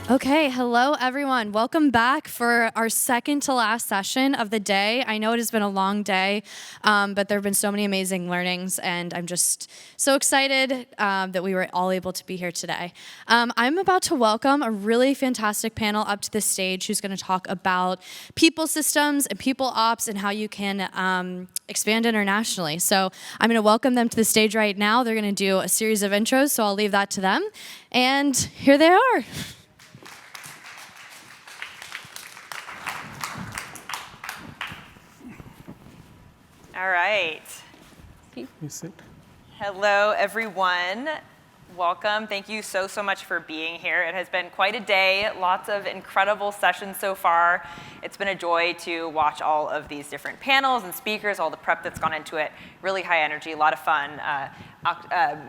Okay, hello everyone. Welcome back for our second to last session of the day. I know it has been a long day, but there have been so many amazing learnings, and I'm just so excited that we were all able to be here today. I'm about to welcome a really fantastic panel up to the stage who's going to talk about people systems and people ops and how you can expand internationally. So I'm going to welcome them to the stage right now. They're going to do a series of intros, so I'll leave that to them. And here they are. All right. Hello, everyone. Welcome. Thank you so much for being here. It has been quite a day, lots of incredible sessions so far. It's been a joy to watch all of these different panels and speakers, all the prep that's gone into it. Really high energy, a lot of fun.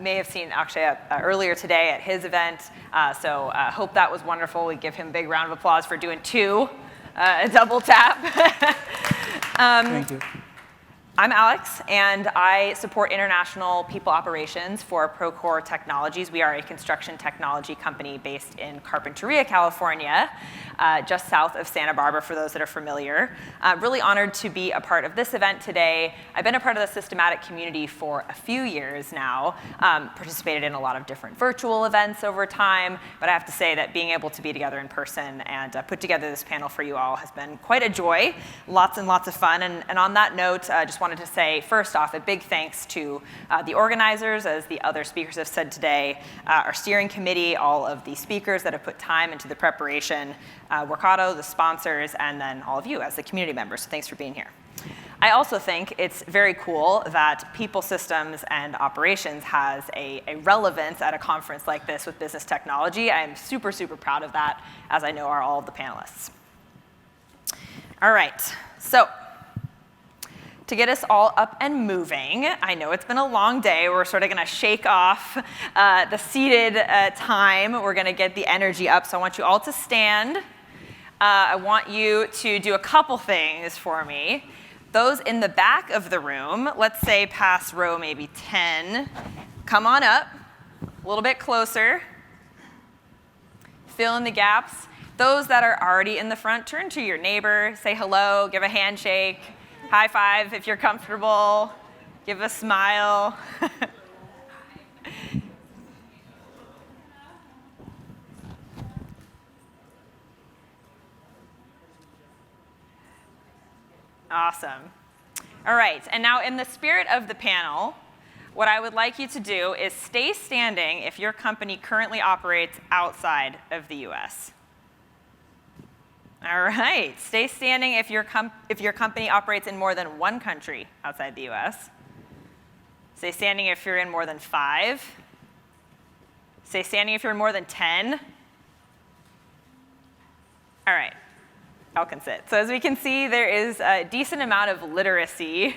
May have seen Akshay earlier today at his event, so hope that was wonderful. We give him a big round of applause for doing a double tap. Thank you. I'm Alex, and I support international people operations for Procore Technologies. We are a construction technology company based in Carpinteria, California, just south of Santa Barbara, for those that are familiar. Really honored to be a part of this event today. I've been a part of the systematic community for a few years now, participated in a lot of different virtual events over time, but I have to say that being able to be together in person and put together this panel for you all has been quite a joy. Lots and lots of fun, and on that note, just wanted to say, first off, a big thanks to the organizers, as the other speakers have said today, our steering committee, all of the speakers that have put time into the preparation, Workato, the sponsors, and then all of you as the community members. So thanks for being here. I also think it's very cool that people systems and operations has a relevance at a conference like this with business technology. I am super, super proud of that, as I know are all of the panelists. All right, so to get us all up and moving, I know it's been a long day. We're sort of going to shake off the seated time. We're going to get the energy up. So I want you all to stand. I want you to do a couple things for me. Those in the back of the room, let's say past row maybe 10, come on up a little bit closer. Fill in the gaps. Those that are already in the front, turn to your neighbor, say hello, give a handshake. High five if you're comfortable. Give a smile. Awesome. All right, and now in the spirit of the panel, what I would like you to do is stay standing if your company currently operates outside of the US. All right, stay standing if your company operates in more than one country outside the US. Stay standing if you're in more than 5. Stay standing if you're in more than 10. All right, y'all can sit. So as we can see, there is a decent amount of literacy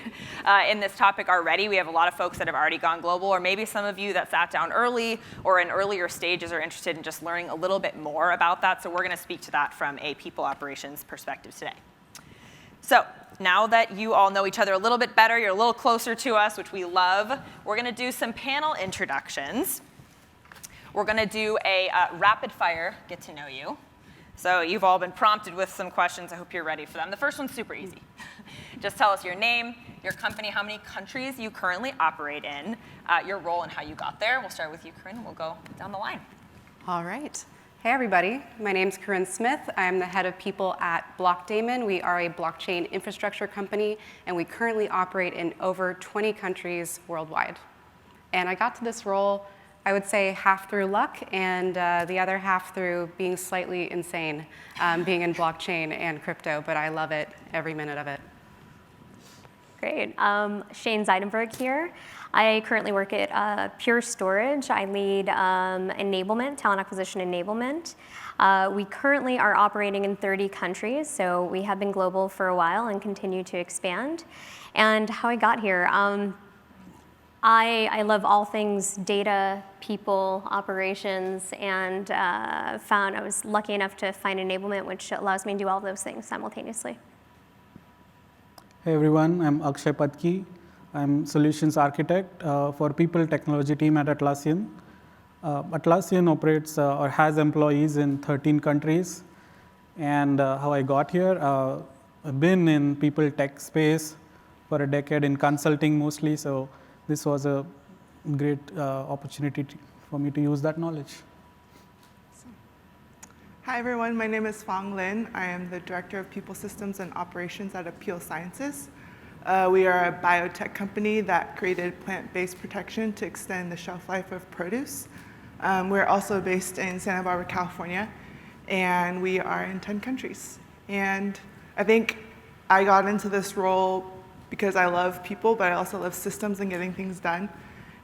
in this topic already. We have a lot of folks that have already gone global, or maybe some of you that sat down early or in earlier stages are interested in just learning a little bit more about that. So we're going to speak to that from a people operations perspective today. So now that you all know each other a little bit better, you're a little closer to us, which we love, we're going to do some panel introductions. We're going to do a rapid fire get to know you. So you've all been prompted with some questions. I hope you're ready for them. The first one's super easy. Just tell us your name, your company, how many countries you currently operate in, your role and how you got there. We'll start with you, Corrine, and we'll go down the line. All right. Hey, everybody. My name's Corrine Smith. I'm the head of people at Blockdaemon. We are a blockchain infrastructure company, and we currently operate in over 20 countries worldwide. And I got to this role, I would say, half through luck and the other half through being slightly insane, being in blockchain and crypto, but I love it, every minute of it. Great. Shain Zaidenberg here. I currently work at Pure Storage. I lead enablement, talent acquisition enablement. We currently are operating in 30 countries, so we have been global for a while and continue to expand. And how I got here, I love all things data, people, operations, and I was lucky enough to find enablement, which allows me to do all of those things simultaneously. Hey everyone, I'm Akshay Patki. I'm solutions architect for people technology team at Atlassian. Atlassian operates or has employees in 13 countries. And how I got here, I've been in people tech space for a decade in consulting mostly. So this was a great opportunity for me to use that knowledge. Hi everyone, my name is Fong Lin. I am the Director of People Systems and Operations at Apeel Sciences. We are a biotech company that created plant-based protection to extend the shelf life of produce. We're also based in Santa Barbara, California, and we are in 10 countries. And I think I got into this role because I love people, but I also love systems and getting things done.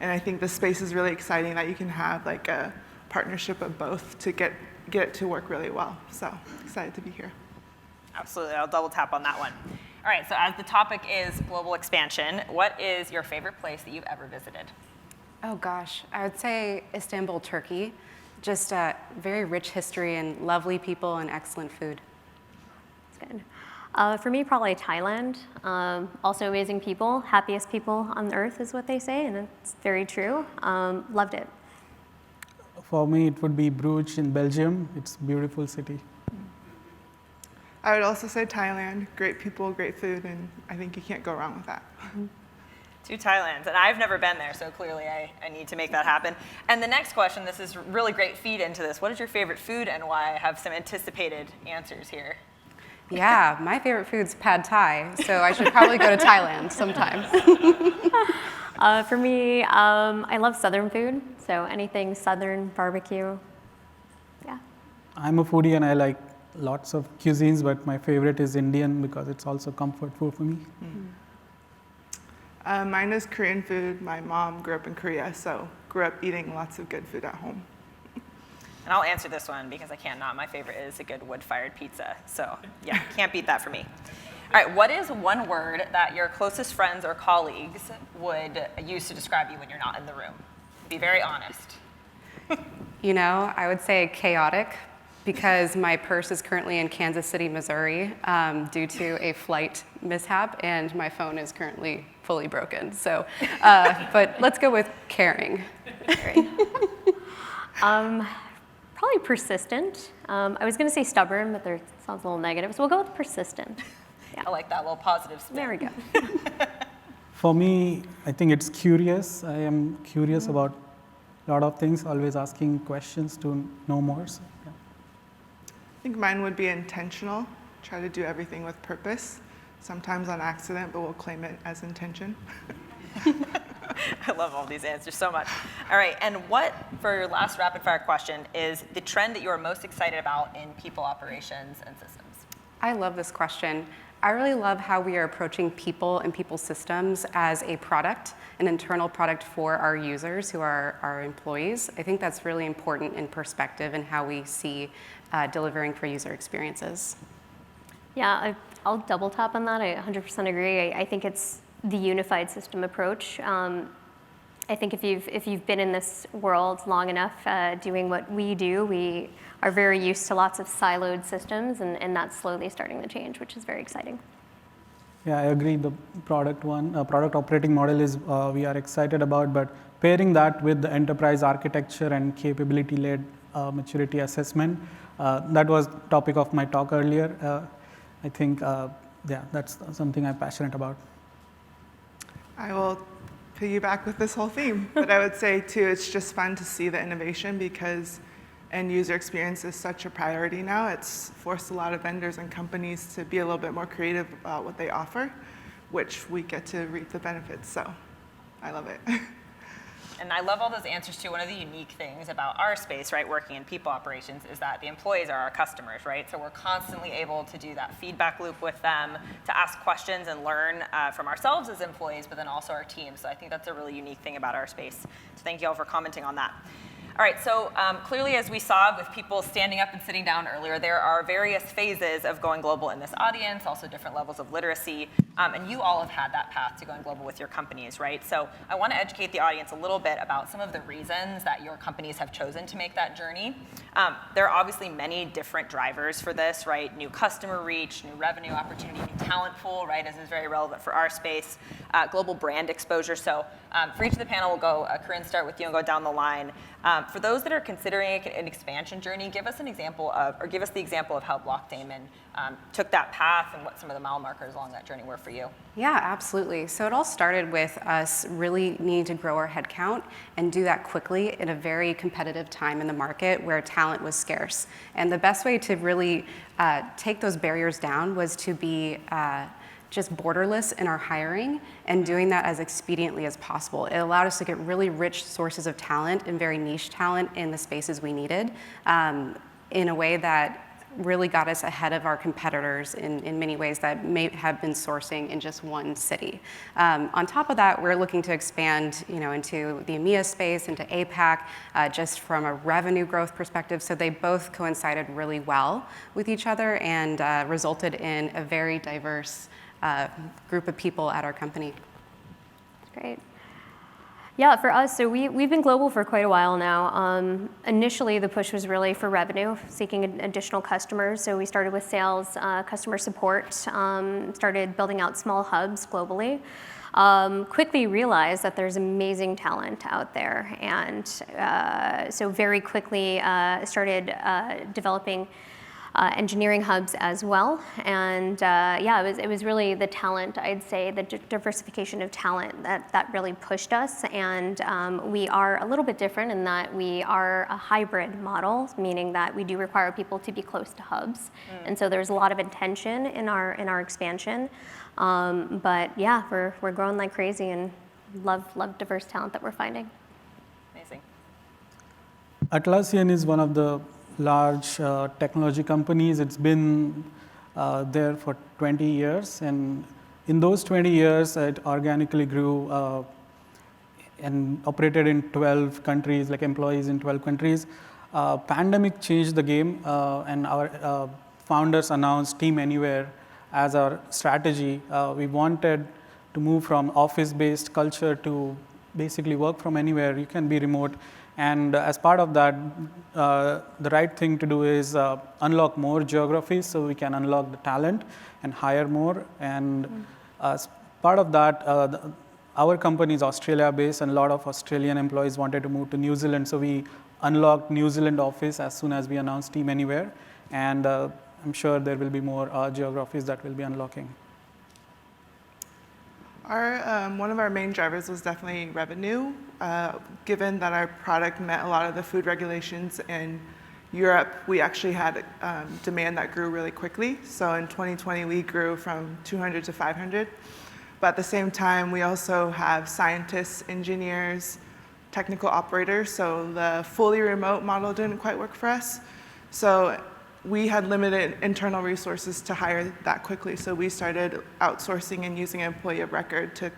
And I think this space is really exciting that you can have like a partnership of both to get it to work really well. So excited to be here. Absolutely, I'll double tap on that one. All right, so as the topic is global expansion, what is your favorite place that you've ever visited? Oh gosh, I would say Istanbul, Turkey. Just a very rich history and lovely people and excellent food. That's good. For me, probably Thailand. Also amazing people, happiest people on earth is what they say, and it's very true. Loved it. For me, it would be Bruges in Belgium. It's a beautiful city. I would also say Thailand, great people, great food, and I think you can't go wrong with that. To Thailand, and I've never been there, so clearly I need to make that happen. And the next question, this is really great feed into this. What is your favorite food and why? I have some anticipated answers here. Yeah, my favorite food's pad thai, so I should probably go to Thailand sometime. For me, I love Southern food, so anything Southern barbecue. Yeah. I'm a foodie and I like lots of cuisines, but my favorite is Indian because it's also comfort food for me. Mine is Korean food. My mom grew up in Korea, so grew up eating lots of good food at home. And I'll answer this one because I can't not. My favorite is a good wood-fired pizza. So yeah, can't beat that for me. All right, what is one word that your closest friends or colleagues would use to describe you when you're not in the room? Be very honest. You know, I would say chaotic because my purse is currently in Kansas City, Missouri due to a flight mishap, and my phone is currently fully broken. So, but let's go with caring. Probably persistent. I was going to say stubborn, but that sounds a little negative, so we'll go with persistent. Yeah. I like that little positive spin. There we go. For me, I think it's curious. I am curious about a lot of things, always asking questions to know more. So, yeah. I think mine would be intentional. Try to do everything with purpose, sometimes on accident, but we'll claim it as intention. I love all these answers so much. All right, and what, for your last rapid fire question, is the trend that you are most excited about in people operations and systems? I love this question. I really love how we are approaching people and people systems as a product, an internal product for our users who are our employees. I think that's really important in perspective and how we see delivering for user experiences. Yeah, I'll double tap on that. I 100% agree. I think it's the unified system approach. I think if you've been in this world long enough doing what we do, we are very used to lots of siloed systems, and that's slowly starting to change, which is very exciting. Yeah, I agree. The product operating model is we are excited about, but pairing that with the enterprise architecture and capability-led maturity assessment, that was topic of my talk earlier. I think, yeah, that's something I'm passionate about. I will piggyback with this whole theme, but I would say too, it's just fun to see the innovation because end user experience is such a priority now. It's forced a lot of vendors and companies to be a little bit more creative about what they offer, which we get to reap the benefits. So I love it. And I love all those answers too. One of the unique things about our space, right, working in people operations, is that the employees are our customers, right? So we're constantly able to do that feedback loop with them, to ask questions and learn from ourselves as employees, but then also our teams. So I think that's a really unique thing about our space. So thank you all for commenting on that. All right, so clearly, as we saw with people standing up and sitting down earlier, there are various phases of going global in this audience, also different levels of literacy, and you all have had that path to going global with your companies, right? So I want to educate the audience a little bit about some of the reasons that your companies have chosen to make that journey. There are obviously many different drivers for this, right? New customer reach, new revenue opportunity, new talent pool, right? This is very relevant for our space. Global brand exposure. So for each of the panel, we'll go, Corrine, start with you and go down the line. For those that are considering an expansion journey, give us the example of how Blockdaemon took that path and what some of the mile markers along that journey were for you. Yeah, absolutely. So it all started with us really needing to grow our headcount and do that quickly in a very competitive time in the market where talent was scarce. And the best way to really take those barriers down was to be just borderless in our hiring and doing that as expediently as possible. It allowed us to get really rich sources of talent and very niche talent in the spaces we needed in a way that really got us ahead of our competitors in many ways that may have been sourcing in just one city. On top of that, we're looking to expand into the EMEA space, into APAC, just from a revenue growth perspective. So they both coincided really well with each other and resulted in a very diverse group of people at our company. Great. Yeah, for us, so we've been global for quite a while now. Initially, the push was really for revenue, seeking additional customers. So we started with sales, customer support, started building out small hubs globally. Quickly realized that there's amazing talent out there. And so very quickly started developing engineering hubs as well. And yeah, it was really the talent, I'd say, the diversification of talent that really pushed us. And we are a little bit different in that we are a hybrid model, meaning that we do require people to be close to hubs. And so there's a lot of intention in our expansion. But yeah, we're growing like crazy and love diverse talent that we're finding. Amazing. Atlassian is one of the large technology companies. It's been there for 20 years, and in those 20 years, it organically grew and operated in 12 countries, like employees in 12 countries. Pandemic changed the game, and our founders announced Team Anywhere as our strategy. We wanted to move from office-based culture to basically work from anywhere. You can be remote. And as part of that, the right thing to do is unlock more geographies so we can unlock the talent and hire more. And as part of that, our company is Australia-based, and a lot of Australian employees wanted to move to New Zealand. So we unlocked New Zealand office as soon as we announced Team Anywhere. And I'm sure there will be more geographies that will be unlocking. One of our main drivers was definitely revenue. Given that our product met a lot of the food regulations in Europe, we actually had demand that grew really quickly. So in 2020, we grew from 200 to 500. But at the same time, we also have scientists, engineers, technical operators. So the fully remote model didn't quite work for us. So we had limited internal resources to hire that quickly. So we started outsourcing and using employee of record to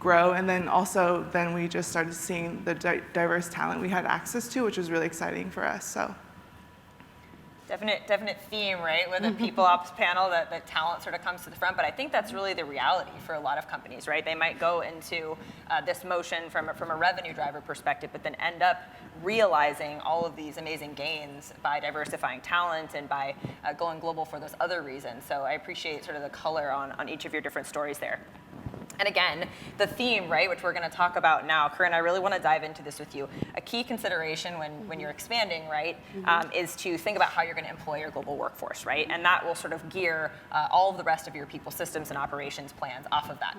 grow. And then we just started seeing the diverse talent we had access to, which was really exciting for us. So Definite theme, right? With the people ops panel, that talent sort of comes to the front. But I think that's really the reality for a lot of companies, right? They might go into this motion from a revenue driver perspective, but then end up realizing all of these amazing gains by diversifying talent and by going global for those other reasons. So I appreciate sort of the color on each of your different stories there. And again, the theme, right, which we're going to talk about now, Corrine, I really want to dive into this with you. A key consideration when you're expanding, right, is to think about how you're going to employ your global workforce, right? And that will sort of gear all of the rest of your people systems and operations plans off of that.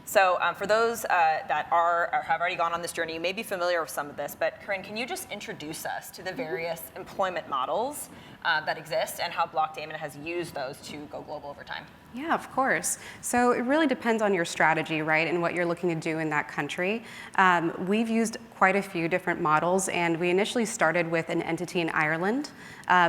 So for those that have already gone on this journey, you may be familiar with some of this, but Corrine, can you just introduce us to the various employment models that exist and how Blockdaemon has used those to go global over time? Yeah, of course. So it really depends on your strategy, right, and what you're looking to do in that country. We've used quite a few different models, and we initially started with an entity in Ireland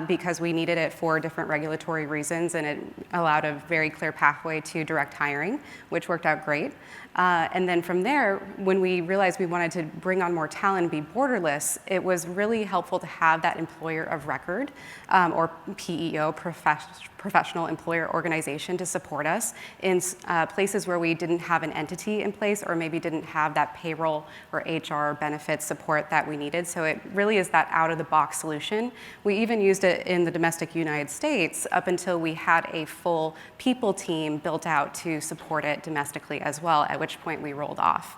because we needed it for different regulatory reasons, and it allowed a very clear pathway to direct hiring, which worked out great. And then from there, when we realized we wanted to bring on more talent and be borderless, it was really helpful to have that employer of record or PEO, professional employer organization, to support us in places where we didn't have an entity in place or maybe didn't have that payroll or HR benefits support that we needed. So it really is that out-of-the-box solution. We even used it in the domestic United States up until we had a full people team built out to support it domestically as well, at which which point we rolled off.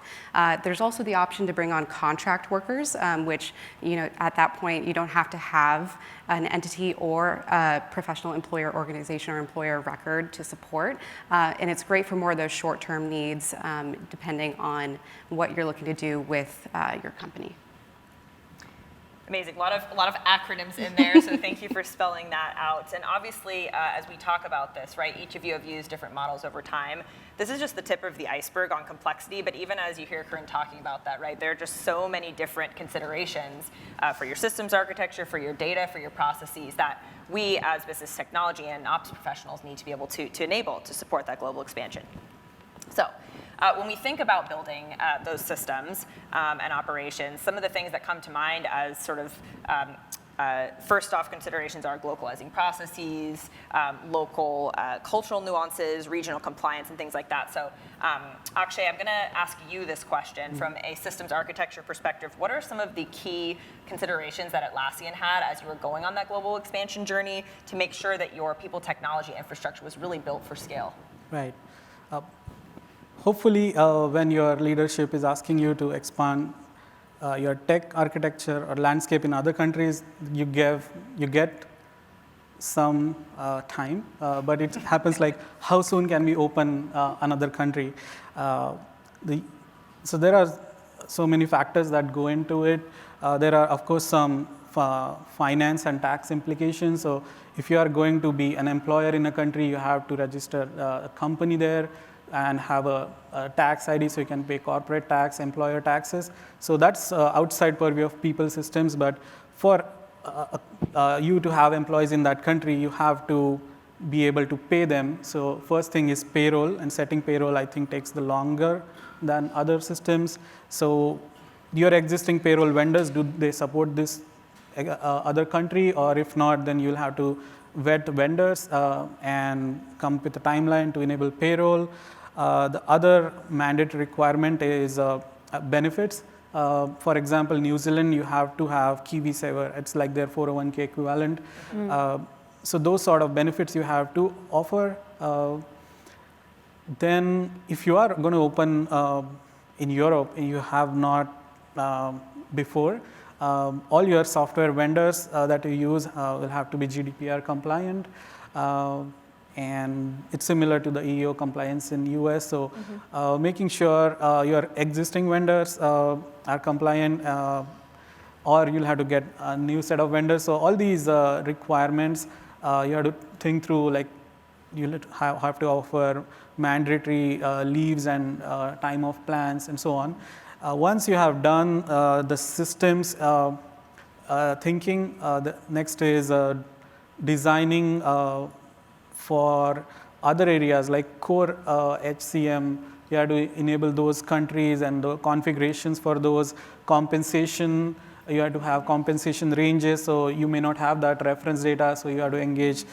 There's also the option to bring on contract workers, which, at that point, you don't have to have an entity or a professional employer organization or employer record to support. And it's great for more of those short-term needs, depending on what you're looking to do with your company. Amazing. A lot of acronyms in there, so thank you for spelling that out. And obviously, as we talk about this, right, each of you have used different models over time. This is just the tip of the iceberg on complexity, but even as you hear Corrine talking about that, right, there are just so many different considerations for your systems architecture, for your data, for your processes that we as business technology and ops professionals need to be able to enable to support that global expansion. So, when we think about building those systems and operations, some of the things that come to mind as sort of first off considerations are localizing processes, local cultural nuances, regional compliance, and things like that. So Akshay, I'm going to ask you this question from a systems architecture perspective. What are some of the key considerations that Atlassian had as you were going on that global expansion journey to make sure that your people technology infrastructure was really built for scale? Right. Hopefully, when your leadership is asking you to expand your tech architecture or landscape in other countries, you get some time, but it happens like, how soon can we open another country? So there are so many factors that go into it. There are, of course, some finance and tax implications. So if you are going to be an employer in a country, you have to register a company there and have a tax ID so you can pay corporate tax, employer taxes. So that's outside purview of people systems. But for you to have employees in that country, you have to be able to pay them. So first thing is payroll, and setting payroll, I think, takes the longer than other systems. So your existing payroll vendors, do they support this other country? Or if not, then you'll have to vet vendors and come up with a timeline to enable payroll. The other mandatory requirement is benefits. For example, New Zealand, you have to have KiwiSaver. It's like their 401k equivalent. So those sort of benefits you have to offer. Then if you are going to open in Europe and you have not before, all your software vendors that you use will have to be GDPR compliant. And it's similar to the EEO compliance in US. So making sure your existing vendors are compliant, or you'll have to get a new set of vendors. So all these requirements, you have to think through, like you'll have to offer mandatory leaves and time off plans and so on. Once you have done the systems thinking, the next is designing for other areas like core HCM. You have to enable those countries and the configurations for those. Compensation, you have to have compensation ranges, so you may not have that reference data, so you have to engage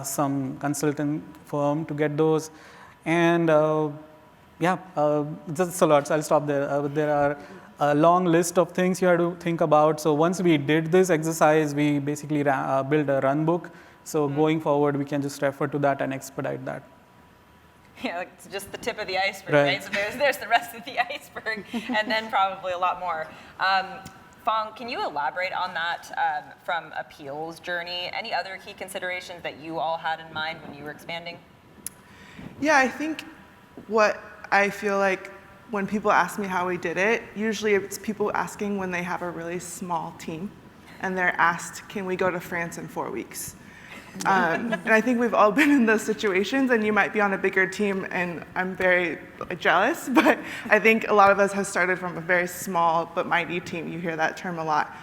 some consultant firm to get those. And that's a lot, so I'll stop there. There are a long list of things you have to think about. So once we did this exercise, we basically built a run book. So going forward, we can just refer to that and expedite that. Yeah, like it's just the tip of the iceberg, right? So there's the rest of the iceberg, and then probably a lot more. Fong, can you elaborate on that from Apeel's journey? Any other key considerations that you all had in mind when you were expanding? Yeah, I think what I feel like when people ask me how we did it, usually it's people asking when they have a really small team, and they're asked, can we go to France in 4 weeks? And I think we've all been in those situations, and you might be on a bigger team, and I'm very jealous, but I think a lot of us have started from a very small but mighty team. You hear that term a lot.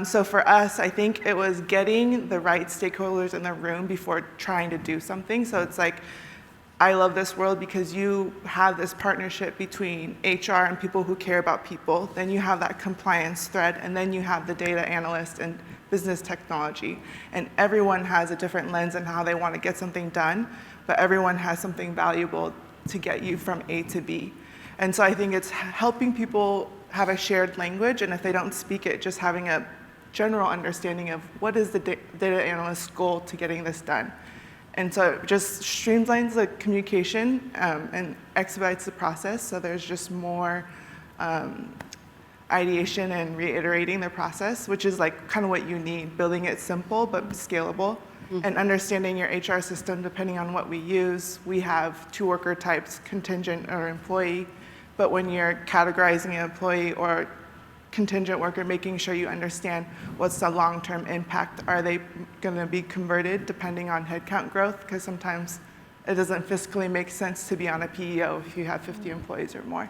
So for us, I think it was getting the right stakeholders in the room before trying to do something. So it's like, I love this world because you have this partnership between HR and people who care about people. Then you have that compliance thread, and then you have the data analyst and business technology. And everyone has a different lens on how they want to get something done, but everyone has something valuable to get you from A to B. And so I think it's helping people have a shared language, and if they don't speak it, just having a general understanding of what is the data analyst's goal to getting this done. And so it just streamlines the communication and expedites the process. So there's just more ideation and reiterating the process, which is like kind of what you need, building it simple but scalable. And understanding your HR system, depending on what we use. We have 2 worker types, contingent or employee. But when you're categorizing an employee or contingent worker, making sure you understand what's the long-term impact. Are they going to be converted depending on headcount growth? Because sometimes it doesn't fiscally make sense to be on a PEO if you have 50 employees or more.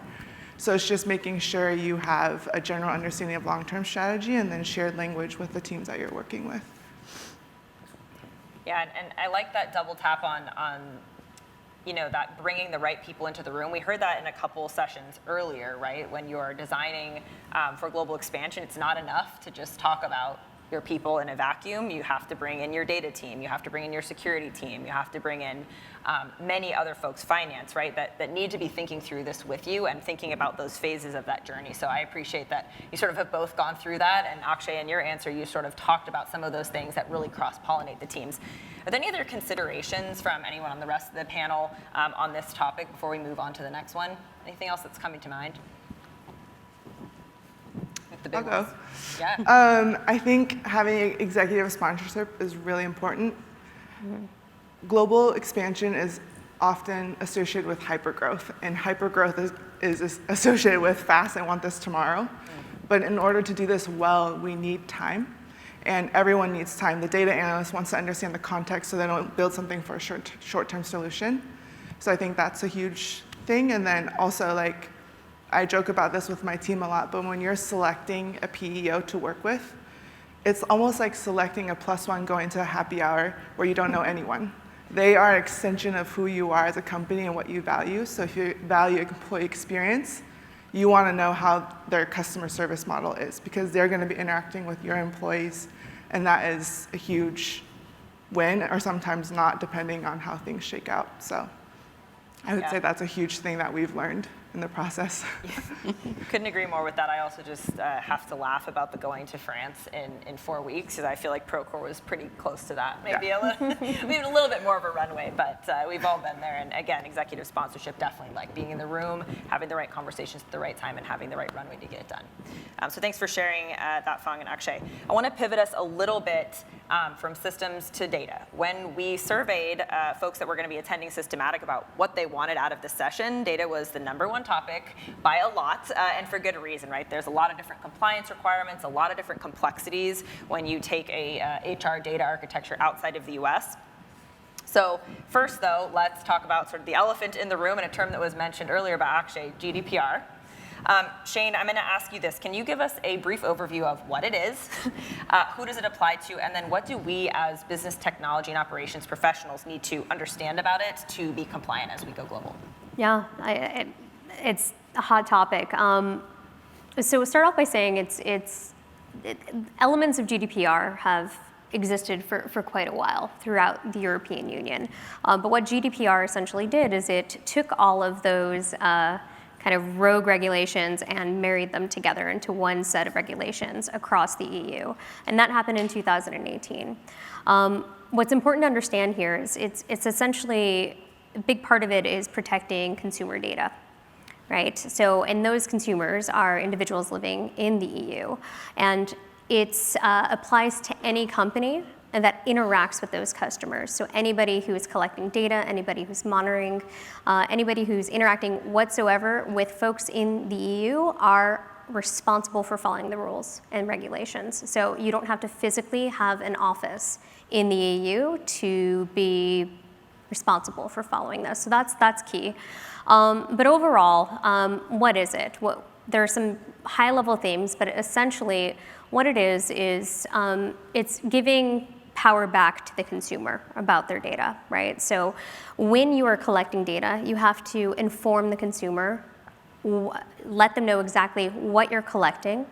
So it's just making sure you have a general understanding of long-term strategy and then shared language with the teams that you're working with. Yeah, and I like that double tap on that bringing the right people into the room. We heard that in a couple sessions earlier, right? When you're designing for global expansion, it's not enough to just talk about your people in a vacuum. You have to bring in your data team. You have to bring in your security team. You have to bring in many other folks, finance, right, that need to be thinking through this with you and thinking about those phases of that journey. So I appreciate that you sort of have both gone through that. And Akshay, in your answer, you sort of talked about some of those things that really cross-pollinate the teams. Are there any other considerations from anyone on the rest of the panel on this topic before we move on to the next one? Anything else that's coming to mind? The big I'll ones. go. Yeah. I think having executive sponsorship is really important. Global expansion is often associated with hypergrowth, and hypergrowth is associated with fast, I want this tomorrow. But in order to do this well, we need time, and everyone needs time. The data analyst wants to understand the context so they don't build something for a short-term solution. So I think that's a huge thing, and then also like, I joke about this with my team a lot, but when you're selecting a PEO to work with, it's almost like selecting a +1 going to a happy hour where you don't know anyone. They are an extension of who you are as a company and what you value. So if you value employee experience, you want to know how their customer service model is because they're going to be interacting with your employees, and that is a huge win, or sometimes not, depending on how things shake out. So I would say that's a huge thing that we've learned in the process. Couldn't agree more with that. I also just have to laugh about the going to France in 4 weeks because I feel like Procore was pretty close to that. Maybe a little bit more of a runway, but we've all been there. And again, executive sponsorship, definitely like being in the room, having the right conversations at the right time, and having the right runway to get it done. So thanks for sharing that, Fong and Akshay. I want to pivot us a little bit from systems to data. When we surveyed folks that were going to be attending Systematic about what they wanted out of the session, data was the #1 topic by a lot, and for good reason, right? There's a lot of different compliance requirements, a lot of different complexities when you take a HR data architecture outside of the US. So first, though, let's talk about sort of the elephant in the room and a term that was mentioned earlier by Akshay, GDPR. Shain, I'm going to ask you this. Can you give us a brief overview of what it is, who does it apply to, and then what do we as business technology and operations professionals need to understand about it to be compliant as we go global? Yeah, it's a hot topic. So we'll start off by saying elements of GDPR have existed for quite a while throughout the European Union. But what GDPR essentially did is it took all of those kind of rogue regulations and married them together into one set of regulations across the EU. And that happened in 2018. What's important to understand here is it's essentially, a big part of it is protecting consumer data, right? So, and those consumers are individuals living in the EU. And it applies to any company that interacts with those customers. So anybody who is collecting data, anybody who's monitoring, anybody who's interacting whatsoever with folks in the EU are responsible for following the rules and regulations. So you don't have to physically have an office in the EU to be responsible for following this. So that's key. But overall, what is it? There are some high-level themes, but essentially what it is it's giving power back to the consumer about their data, right? So when you are collecting data, you have to inform the consumer, let them know exactly what you're collecting,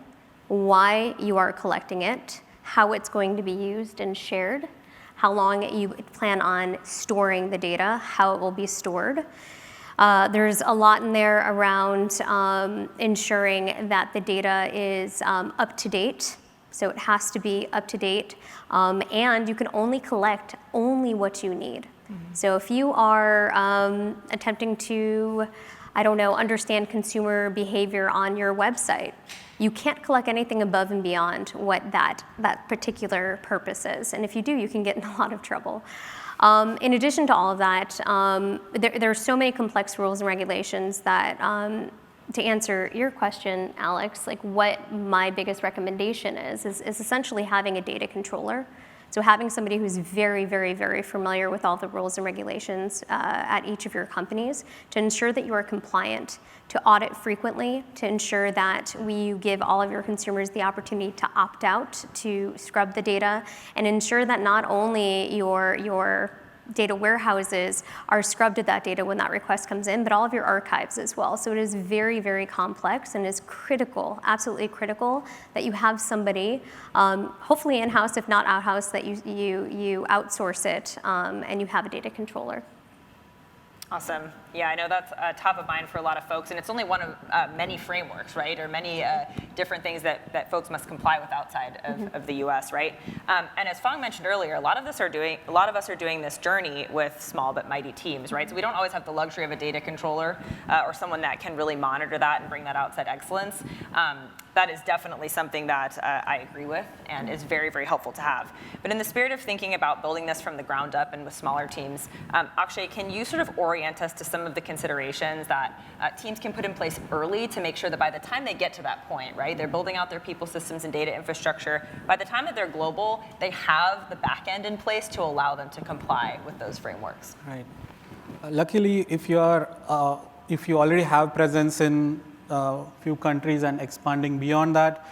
why you are collecting it, how it's going to be used and shared, how long you plan on storing the data, how it will be stored. There's a lot in there around ensuring that the data is up to date. So it has to be up to date, and you can only collect what you need. So if you are attempting to, I don't know, understand consumer behavior on your website, you can't collect anything above and beyond what that particular purpose is. And if you do, you can get in a lot of trouble. In addition to all of that, there are so many complex rules and regulations that, to answer your question, Alex, like what my biggest recommendation is essentially having a data controller. So having somebody who's very, very, very familiar with all the rules and regulations at each of your companies to ensure that you are compliant, to audit frequently, to ensure that you give all of your consumers the opportunity to opt out, to scrub the data, and ensure that not only your data warehouses are scrubbed of that data when that request comes in, but all of your archives as well. So it is very, very complex and is critical, absolutely critical, that you have somebody, hopefully in-house, if not out-house, that you outsource it and you have a data controller. Awesome. Yeah, I know that's top of mind for a lot of folks, and it's only one of many frameworks, right, or many different things that folks must comply with outside of the U.S., right? And as Fong mentioned earlier, a lot of us are doing this journey with small but mighty teams, right? So we don't always have the luxury of a data controller or someone that can really monitor that and bring that outside excellence. That is definitely something that I agree with and is very, very helpful to have. But in the spirit of thinking about building this from the ground up and with smaller teams, Akshay, can you sort of orient us to some of the considerations that teams can put in place early to make sure that by the time they get to that point, right, they're building out their people systems and data infrastructure, by the time that they're global, they have the back end in place to allow them to comply with those frameworks? Right. Luckily, if you already have presence in few countries and expanding beyond that,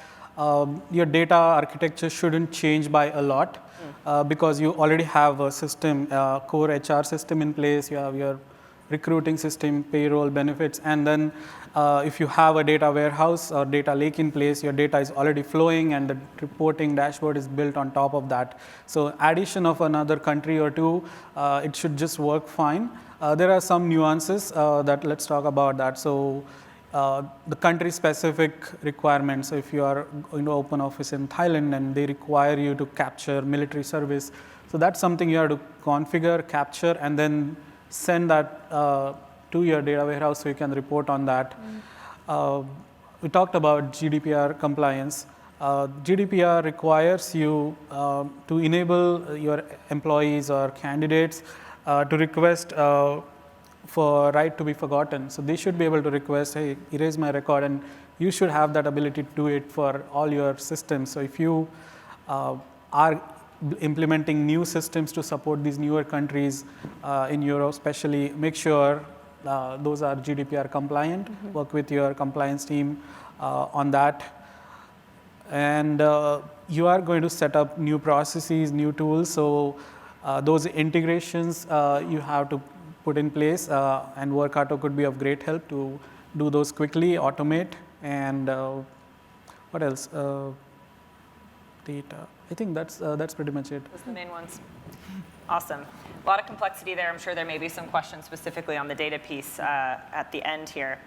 your data architecture shouldn't change by a lot because you already have a system, core HR system in place, you have your recruiting system, payroll, benefits, and then if you have a data warehouse or data lake in place, your data is already flowing and the reporting dashboard is built on top of that. So addition of another country or two, it should just work fine. There are some nuances that let's talk about that. So the country-specific requirements. So if you are going to open office in Thailand and they require you to capture military service, so that's something you have to configure, capture, and then send that to your data warehouse so you can report on that. We talked about GDPR compliance. GDPR requires you to enable your employees or candidates to request for right to be forgotten. So they should be able to request, hey, erase my record, and you should have that ability to do it for all your systems. So if you are implementing new systems to support these newer countries in Europe especially, make sure those are GDPR compliant, work with your compliance team on that. And you are going to set up new processes, new tools, so those integrations you have to put in place, and Workato could be of great help to do those quickly, automate, and what else? Data. I think that's pretty much it. Those are the main ones. Awesome. A lot of complexity there. I'm sure there may be some questions specifically on the data piece at the end here.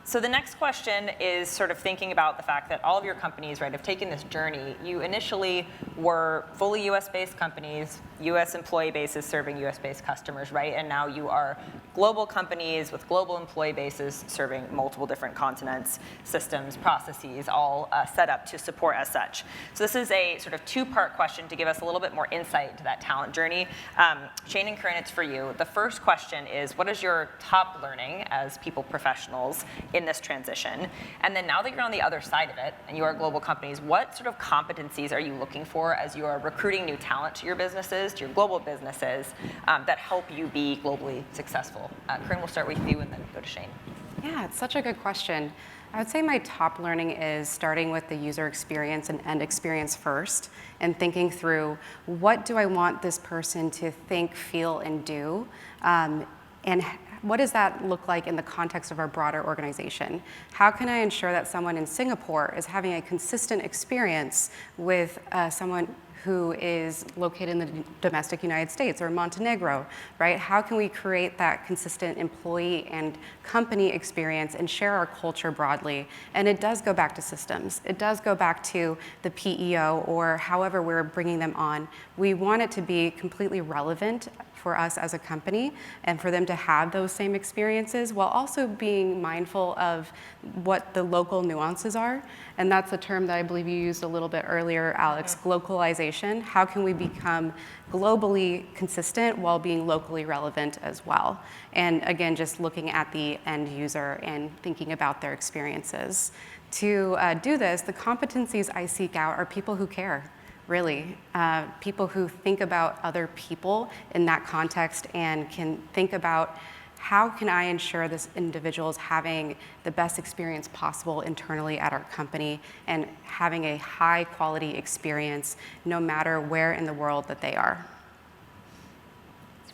So the next question is sort of thinking about the fact that all of your companies, right, have taken this journey. You initially were fully US-based companies, US employee bases serving US-based customers, right? And now you are global companies with global employee bases serving multiple different continents, systems, processes, all set up to support as such. So this is a sort of two-part question to give us a little bit more insight into that talent journey. Shain and Corrine, it's for you. The first question is, what is your top learning as people professionals in this transition? And then now that you're on the other side of it and you are global companies, what sort of competencies are you looking for as you are recruiting new talent to your businesses, to your global businesses, that help you be globally successful? Corrine, we'll start with you and then go to Shain. Yeah, it's such a good question. I would say my top learning is starting with the user experience and end experience first, and thinking through what do I want this person to think, feel, and do, and what does that look like in the context of our broader organization? How can I ensure that someone in Singapore is having a consistent experience with someone who is located in the domestic United States or Montenegro, right? How can we create that consistent employee and company experience and share our culture broadly? And it does go back to systems. It does go back to the PEO or however we're bringing them on. We want it to be completely relevant for us as a company and for them to have those same experiences while also being mindful of what the local nuances are. And that's a term that I believe you used a little bit earlier, Alex, glocalization. How can we become globally consistent while being locally relevant as well? And again, just looking at the end user and thinking about their experiences. To do this, the competencies I seek out are people who care. Really, people who think about other people in that context and can think about how can I ensure this individual is having the best experience possible internally at our company and having a high quality experience no matter where in the world that they are.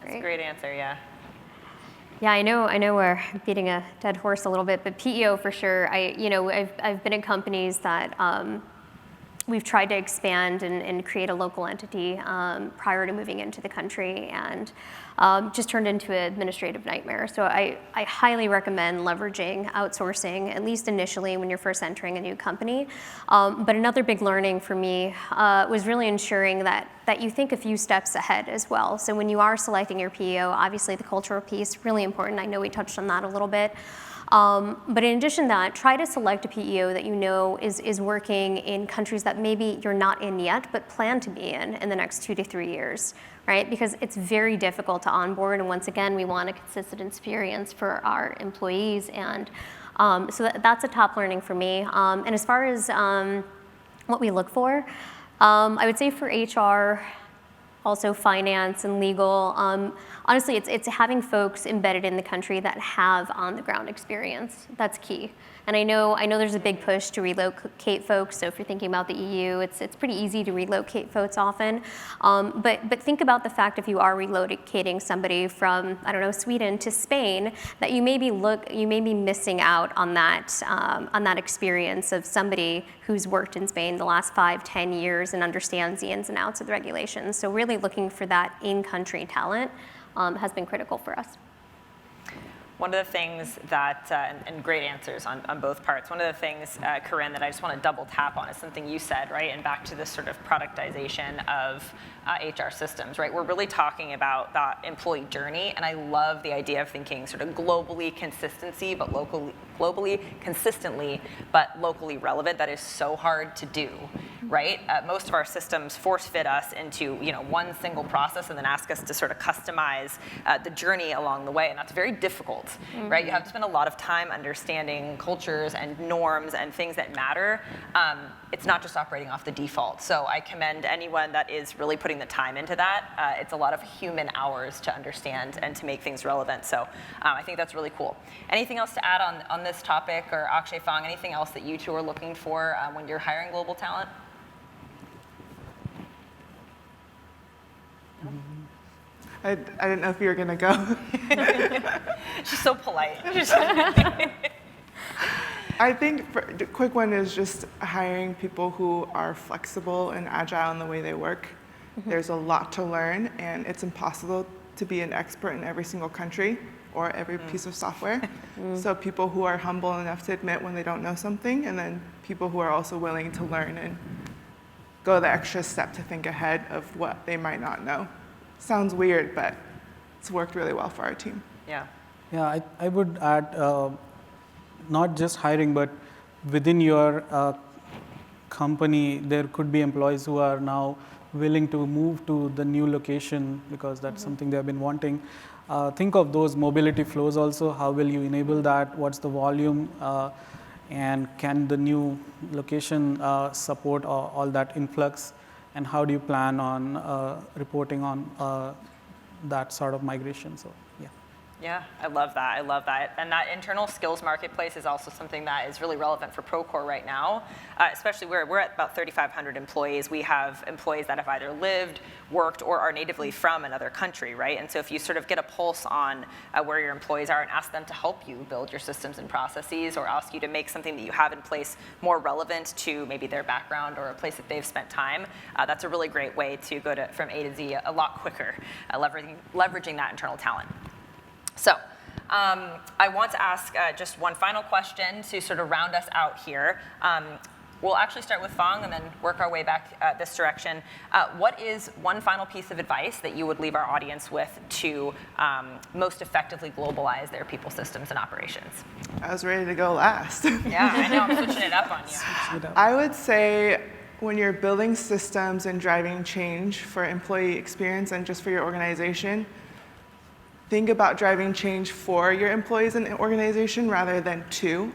That's a great answer, yeah. Yeah, I know we're beating a dead horse a little bit, but PEO for sure. I've been in companies that we've tried to expand and create a local entity prior to moving into the country, and just turned into an administrative nightmare. So I highly recommend leveraging outsourcing, at least initially when you're first entering a new company. But another big learning for me was really ensuring that you think a few steps ahead as well. So when you are selecting your PEO, obviously the cultural piece, really important. I know we touched on that a little bit. But in addition to that, try to select a PEO that you know is working in countries that maybe you're not in yet, but plan to be in the next 2 to 3 years, right? Because it's very difficult to onboard, and once again, we want a consistent experience for our employees, and so that's a top learning for me. And as far as what we look for, I would say for HR, also finance and legal. Honestly, it's having folks embedded in the country that have on-the-ground experience. That's key. And I know there's a big push to relocate folks. So if you're thinking about the EU, it's pretty easy to relocate folks often. But think about the fact if you are relocating somebody from, I don't know, Sweden to Spain, that you may be missing out on that experience of somebody who's worked in Spain the last 5-10 years and understands the ins and outs of the regulations. So really looking for that in-country talent has been critical for us. One of the things that, and great answers on both parts, one of the things, Corrine, that I just want to double tap on is something you said, right? And back to this sort of productization of HR systems, right? We're really talking about that employee journey, and I love the idea of thinking sort of globally consistently, but locally relevant. That is so hard to do, right? Most of our systems force fit us into one single process and then ask us to sort of customize the journey along the way, and that's very difficult, right? You have to spend a lot of time understanding cultures and norms and things that matter. It's not just operating off the default. So I commend anyone that is really putting the time into that. It's a lot of human hours to understand and to make things relevant. So I think that's really cool. Anything else to add on this topic, or Akshay, Fong, anything else that you two are looking for when you're hiring global talent? I didn't know if you were going to go. She's so polite. I think the quick one is just hiring people who are flexible and agile in the way they work. There's a lot to learn, and it's impossible to be an expert in every single country or every piece of software. So people who are humble enough to admit when they don't know something, and then people who are also willing to learn and go the extra step to think ahead of what they might not know. Sounds weird, but it's worked really well for our team. Yeah. Yeah, I would add not just hiring, but within your company, there could be employees who are now willing to move to the new location because that's something they've been wanting. Think of those mobility flows also. How will you enable that? What's the volume? And can the new location support all that influx? And how do you plan on reporting on that sort of migration? So, yeah. Yeah, I love that. I love that. And that internal skills marketplace is also something that is really relevant for Procore right now, especially we're at about 3,500 employees. We have employees that have either lived, worked, or are natively from another country, right? And so if you sort of get a pulse on where your employees are and ask them to help you build your systems and processes, or ask you to make something that you have in place more relevant to maybe their background or a place that they've spent time, that's a really great way to go from A to Z a lot quicker, leveraging that internal talent. So I want to ask just one final question to sort of round us out here. We'll actually start with Fong and then work our way back this direction. What is one final piece of advice that you would leave our audience with to most effectively globalize their people systems and operations? I was ready to go last. Yeah, I know, I'm switching it up on you. I would say when you're building systems and driving change for employee experience and just for your organization, think about driving change for your employees and organization rather than to.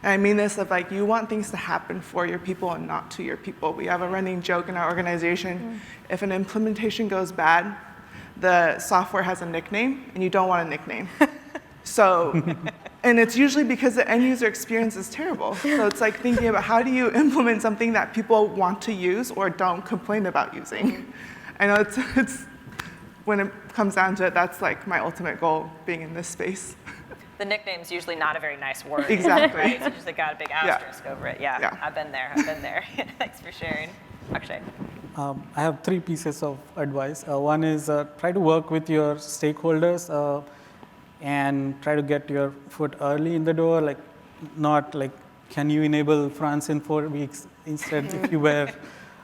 And I mean this of like, you want things to happen for your people and not to your people. We have a running joke in our organization. If an implementation goes bad, the software has a nickname and you don't want a nickname. So, and it's usually because the end user experience is terrible. So it's like thinking about how do you implement something that people want to use or don't complain about using. I know it's when it comes down to it, that's like my ultimate goal being in this space. The nickname's usually not a very nice word. Exactly. Right? It's usually got a big asterisk over it. Yeah, I've been there. Thanks for sharing. Akshay. I have 3 pieces of advice. One is try to work with your stakeholders and try to get your foot early in the door. Like, not like, can you enable France in 4 weeks? Instead, if you were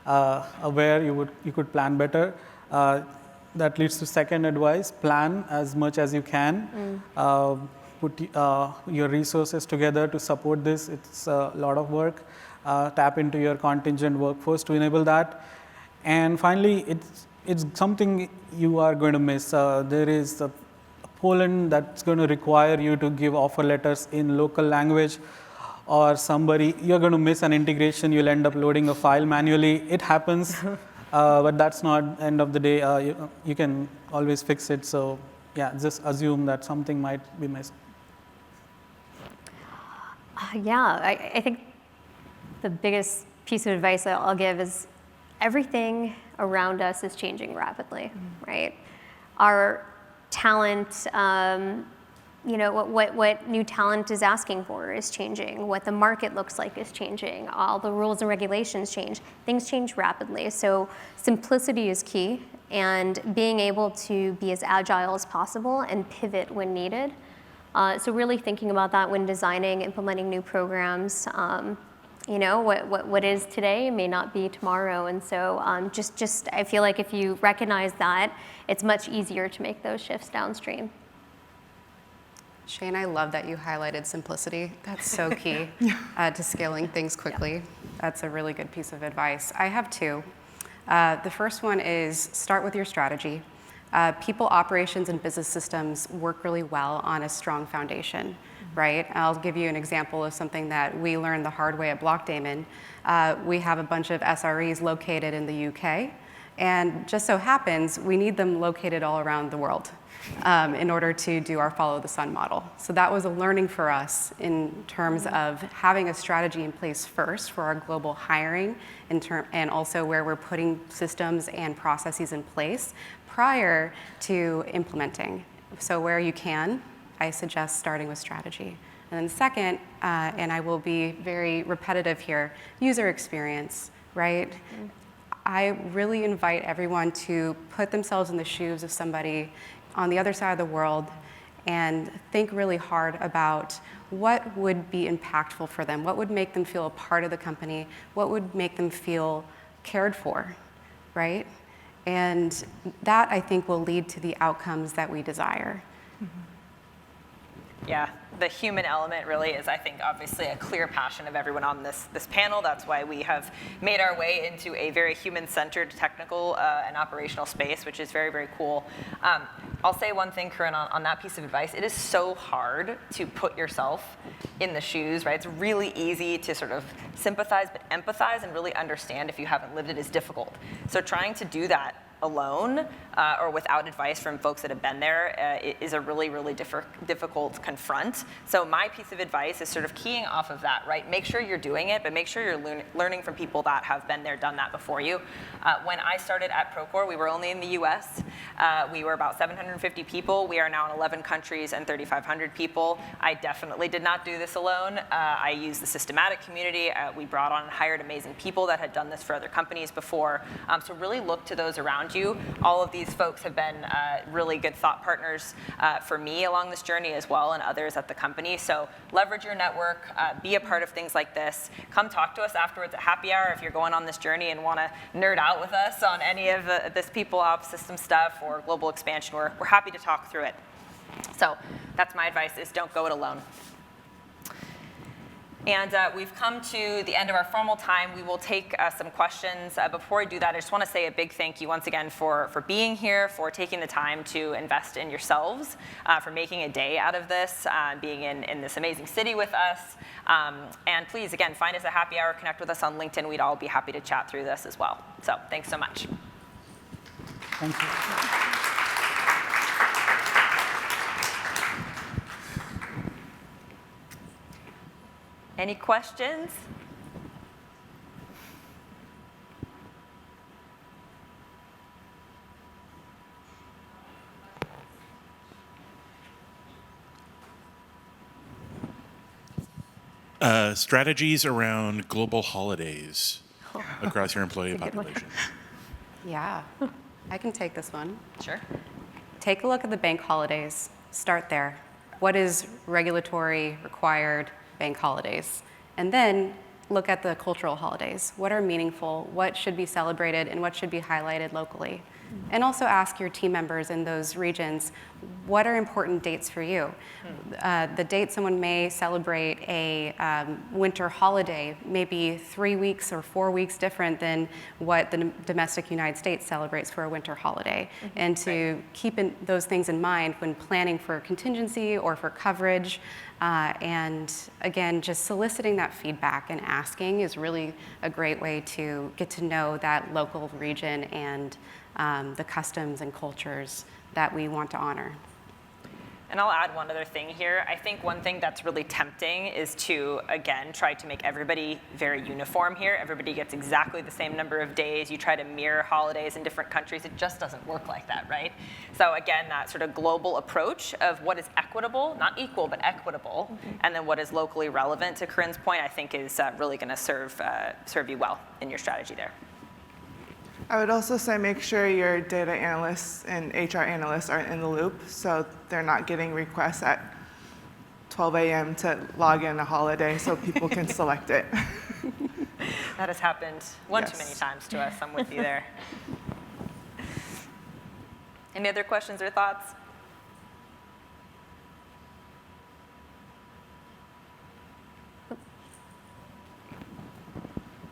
aware, you could plan better. That leads to second advice: plan as much as you can. Put your resources together to support this. It's a lot of work. Tap into your contingent workforce to enable that. And finally, it's something you are going to miss. There is a Poland that's going to require you to give offer letters in local language, or you're going to miss an integration. You'll end up loading a file manually. It happens, but that's not the end of the day. You can always fix it. So yeah, just assume that something might be missed. I think the biggest piece of advice that I'll give is everything around us is changing rapidly, right? Our talent, what new talent is asking for is changing. What the market looks like is changing. All the rules and regulations change. Things change rapidly. So simplicity is key, and being able to be as agile as possible and pivot when needed. So really thinking about that when designing, implementing new programs. What is today may not be tomorrow, and so just I feel like if you recognize that, it's much easier to make those shifts downstream. Shain, I love that you highlighted simplicity. That's so key to scaling things quickly. Yeah. That's a really good piece of advice. I have 2. The first one is start with your strategy. People operations and business systems work really well on a strong foundation, right? I'll give you an example of something that we learned the hard way at Blockdaemon. We have a bunch of SREs located in the UK, and just so happens we need them located all around the world in order to do our follow the sun model. So that was a learning for us in terms of having a strategy in place first for our global hiring, and also where we're putting systems and processes in place prior to implementing. So where you can, I suggest starting with strategy. And then second, and I will be very repetitive here, user experience, right? I really invite everyone to put themselves in the shoes of somebody on the other side of the world and think really hard about what would be impactful for them, what would make them feel a part of the company, what would make them feel cared for, right? And that, I think, will lead to the outcomes that we desire. Yeah, the human element really is, I think, obviously a clear passion of everyone on this panel. That's why we have made our way into a very human-centered technical and operational space, which is very, very cool. I'll say one thing, Corrine, on that piece of advice. It is so hard to put yourself in the shoes, right? It's really easy to sort of sympathize, but empathize and really understand if you haven't lived it is difficult. So trying to do that alone or without advice from folks that have been there is a really, really difficult confront. So my piece of advice is sort of keying off of that, right? Make sure you're doing it, but make sure you're learning from people that have been there, done that before you. When I started at Procore, we were only in the US. We were about 750 people. We are now in 11 countries and 3,500 people. I definitely did not do this alone. I used the systematic community. We brought on and hired amazing people that had done this for other companies before. So really look to those around served you. All of these folks have been really good thought partners for me along this journey as well, and others at the company. So leverage your network, be a part of things like this. Come talk to us afterwards at happy hour if you're going on this journey and want to nerd out with us on any of this people ops system stuff or global expansion. We're happy to talk through it. So that's my advice, is don't go it alone. And we've come to the end of our formal time. We will take some questions. Before we do that, I just want to say a big thank you once again for being here, for taking the time to invest in yourselves, for making a day out of this, being in this amazing city with us. And please, again, find us at happy hour, connect with us on LinkedIn. We'd all be happy to chat through this as well. So thanks so much. Thank you. Any questions? Strategies around global holidays across your employee population. Yeah, I can take this one. Sure. Take a look at the bank holidays. Start there. What is regulatory required bank holidays? And then look at the cultural holidays. What are meaningful? What should be celebrated? And what should be highlighted locally? And also ask your team members in those regions, what are important dates for you? The date someone may celebrate a winter holiday may be 3 weeks or 4 weeks different than what the domestic United States celebrates for a winter holiday. And to keep those things in mind when planning for contingency or for coverage. And again, just soliciting that feedback and asking is really a great way to get to know that local region and the customs and cultures that we want to honor. And I'll add one other thing here. I think one thing that's really tempting is to, again, try to make everybody very uniform here. Everybody gets exactly the same number of days. You try to mirror holidays in different countries. It just doesn't work like that, right? So again, that sort of global approach of what is equitable, not equal, but equitable, and then what is locally relevant, to Corrine's point, I think is really going to serve you well in your strategy there. I would also say make sure your data analysts and HR analysts are in the loop, so they're not getting requests at 12 a.m. to log in a holiday so people can select it. That has happened one too Yes. many times to us. I'm with you there. Any other questions or thoughts?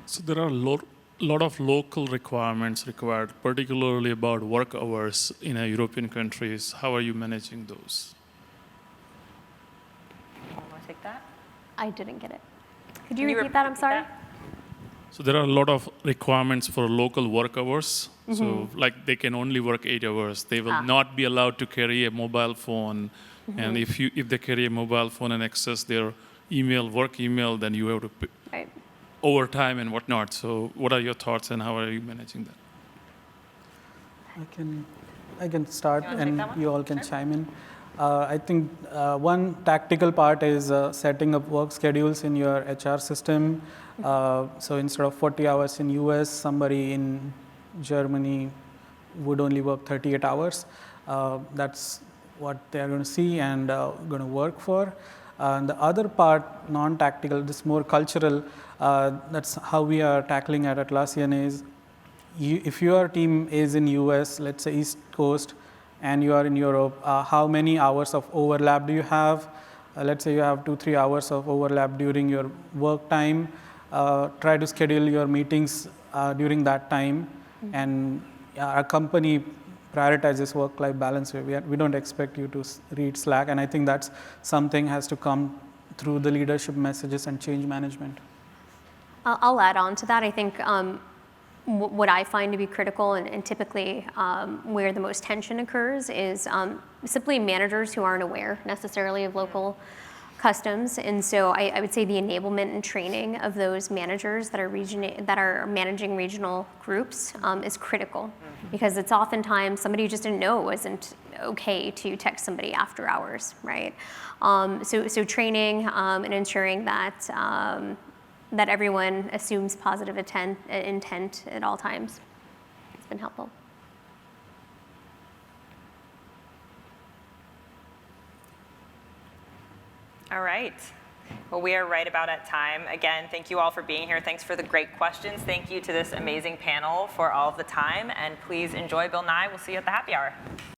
So there are lot of local requirements required, particularly about work hours in European countries. How are you managing those? Want to take that? I didn't get it. Could Can you repeat that? I'm sorry. So there are a lot of requirements for local work hours. So like they can only work 8 hours. They will not be allowed to carry a mobile phone. And if they carry a mobile phone and access their work email, then you have to Right. overtime and whatnot. So what are your thoughts and how are you managing that? I can start You wanna take that and one? you all can Sure. chime in. I think one tactical part is setting up work schedules in your HR system. So instead of 40 hours in US, somebody in Germany would only work 38 hours. That's what they're going to see and going to work for. And the other part, non-tactical, this more cultural, that's how we are tackling at Atlassian is, if your team is in US, let's say East Coast, and you are in Europe, how many hours of overlap do you have? Let's say you have 2-3 hours of overlap during your work time. Try to schedule your meetings during that time. And our company prioritizes work-life balance. We don't expect you to read Slack, and I think that's something has to come through the leadership messages and change management. I'll add on to that. I think what I find to be critical and typically where the most tension occurs is simply managers who aren't aware necessarily of local customs. And so I would say the enablement and training of those managers that are managing regional groups is critical, because it's oftentimes somebody who just didn't know it wasn't okay to text somebody after hours, right? So training and ensuring that that everyone assumes positive intent at all times. It's been helpful. All right. Well, we are right about at time. Again, thank you all for being here. Thanks for the great questions. Thank you to this amazing panel for all of the time. And please enjoy Bill Nye. We'll see you at the happy hour.